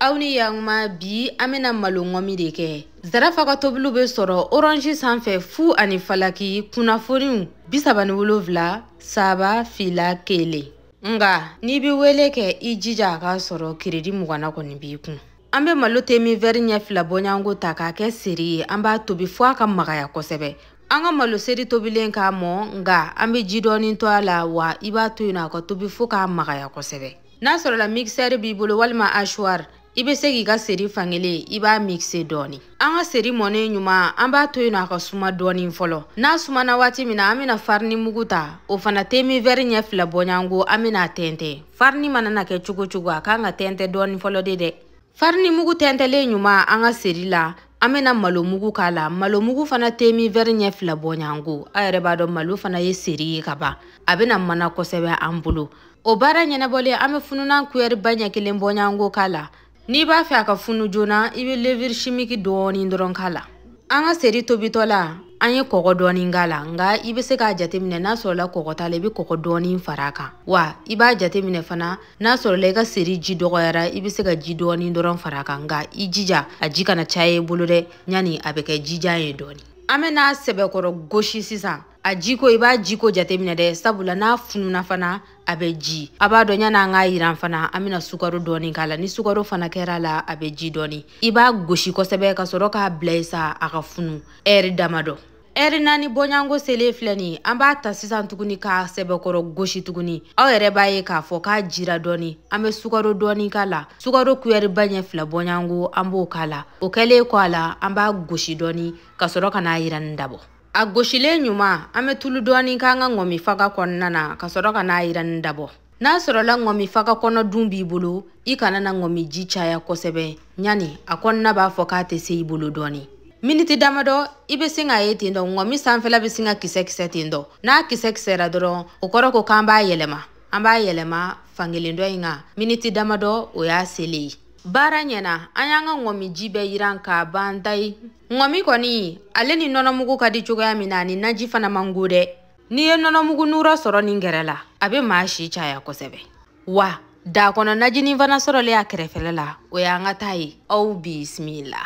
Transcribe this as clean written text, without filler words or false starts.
Awni yangma bi amena malongomi de ke. Zarafa ka tobulu be soro orange sanfɛ fu ani falaki kunnafoniw 37 saba fila kele. Nga ni bi wele ke I jija ka soro kredi mugana kɔni bi kun. An be malo temi vɛri ɲɛ fila bɔɲango ta k'a kɛ seri ye an b'a tobi fo a ka magaya kosɛbɛ. An ka malo seri tobilen k'a mɔ nga an be ji dɔɔni to a la wa I b'a to yen a ka tobi fo k'a magaya kosɛbɛ. N'a sɔrɔ la mixeur b'i bolo walima hachoir I be se k'i ka seri fankelen I b'a mixer dɔɔni. An ka seri mɔnen ɲuman an b'a to yen a ka suma dɔɔni fɔlɔ. N'a sumana waati min na an bɛna farini mugu ta o fana temi vɛri ɲɛ fila bɔɲango an bɛna tɛntɛn. Farini mana na kɛ cogo cogo a kan ka tɛntɛn dɔɔni fɔlɔ de dɛ. Farini mugu tɛntɛlen ɲuman an ka seri la an bɛna malo mugu k'a la. Malo mugu fana temi vɛri ɲɛ fila bɔɲango a yɛrɛ b'a dɔn malo fana ye seri ye ka ban. A bɛna mana kosɛbɛ an bolo. O baara ɲɛnabɔlen an bɛ fununan cuillère ba ɲɛ kelen bɔɲango k'a la. N'i b'a fɛ a ka funu joona I bɛ levure chimique dɔɔni dɔrɔn k'a la. An ka seri tobitɔ la an ye kɔgɔ dɔɔni k'a la nga I bɛ se k'a jateminɛ n'a sɔrɔ la kɔgɔ t'a la I bɛ kɔgɔ dɔɔni far'a kan. Wa I b'a jateminɛ fana n'a sɔrɔ la I ka seri ji dɔgɔyara I bɛ se ka ji dɔɔni dɔrɔn far'a kan nga I jija a ji kana caya I bolo dɛ ɲani a bɛ kɛ jijan ye dɔɔni. An bɛ n'a sɛbɛkɔrɔ gosi sisan. A jiko I b'a jiko jateminɛ dɛ sabula n'a fununa fana a bɛ ji. A b'a dɔn ɲana an k'a yiran fana an bɛna sukaro dɔɔni k'a la. Ni sukaro fana kɛra la a bɛ ji dɔɔni. I b'a gosi kosɛbɛ ka sɔrɔ k'a bila yen sa a ka funu heure damadɔ. Heure 4 bɔɲango selen filɛ nin an b'a ta sisan tuguni k'a sɛbɛkɔrɔ gosi tuguni. Aw yɛrɛ b'a ye k'a fɔ k'a jira dɔɔni. An bɛ sukaro dɔɔni k'a la. Sukaro cuillère ba ɲɛ fila bɔɲango an b'o k'a la. O kɛlen kɔ a la an b'a gosi dɔɔni ka sɔrɔ ka n'a yirani dabɔ. A gosilen ɲuman an bɛ tulu dɔɔni k'an ka ŋɔmi faga kɔnɔna na ka sɔrɔ ka n'a yirani dabɔ. N'a sɔrɔ la ŋɔmi faga kɔnɔ dun b'i bolo I kana na ŋɔmi ji caya kosɛbɛ ɲani a kɔnɔna b'a fɔ k'a tɛ se I bolo dɔɔni. Miniti damadɔ I bɛ se k'a ye ten dɔ ŋɔmi sanfɛla bɛ se ka kisɛ ten dɔ. N'a kisɛ kisɛra dɔrɔn o kɔrɔ ko k'an b'a yɛlɛma. An b'a yɛlɛma fankelen dɔ in kan miniti damadɔ o y'a selen ye. Baara ɲɛna an y'an ka ŋɔmi ji bɛɛ yiran k'a ban tayi. Ŋɔmi kɔni ale ni nɔnɔmugu ka di cogoya min na ani naji fana man go dɛ. N'i ye nɔnɔmugu nura sɔrɔ nin gɛrɛ la a bɛ maa si caya kosɛbɛ. Wa da kɔnɔ najinin fana sɔrɔlen a kɛrɛfɛla la o y'an ka taa ye aw bisimila.